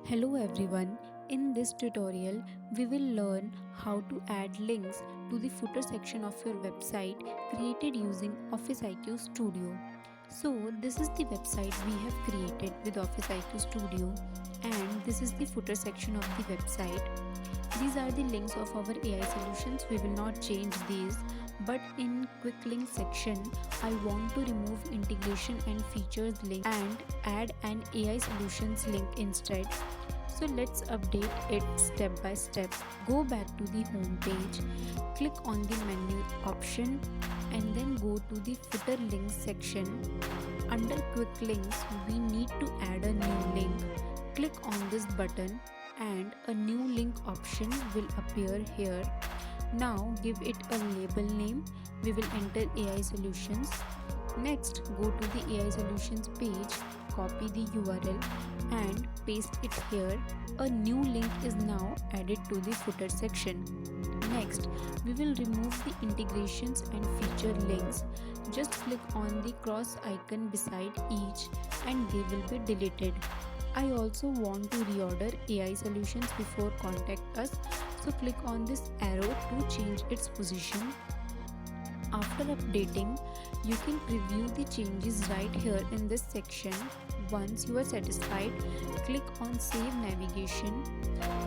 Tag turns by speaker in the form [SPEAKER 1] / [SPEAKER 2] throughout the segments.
[SPEAKER 1] Hello everyone, in this tutorial we will learn how to add links to the footer section of your website created using OfficeIQ Studio. So this is the website we have created with OfficeIQ Studio and this is the footer section of the website. These are the links of our AI solutions. We will not change these, but in quick link section I want to remove integration and features link and add an AI solutions link instead. So let's update it step by step. Go back to the home page, click on the menu option and then go to the footer links section. Under quick links we need to add a new link. Click on this button and a new link option will appear here. Now give it a label name. We will enter AI solutions. Next go to the AI solutions page, copy the URL and paste it here. A new link is now added to the footer section. Next we will remove the integrations and feature links. Just click on the cross icon beside each and they will be deleted. I also want to reorder AI solutions before contact us, so click on this arrow to change its position. After updating, you can preview the changes right here in this section. Once you are satisfied, click on Save Navigation.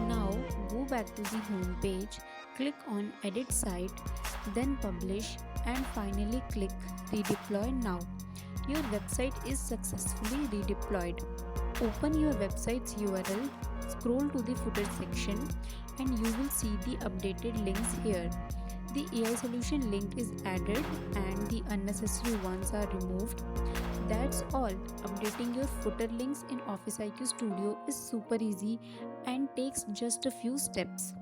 [SPEAKER 1] Now go back to the home page, click on Edit Site, then Publish and finally click Redeploy now. Your website is successfully redeployed. Open your website's URL, scroll to the footer section and you will see the updated links here. The AI solution link is added and the unnecessary ones are removed. That's all. Updating your footer links in OfficeIQ Studio is super easy and takes just a few steps.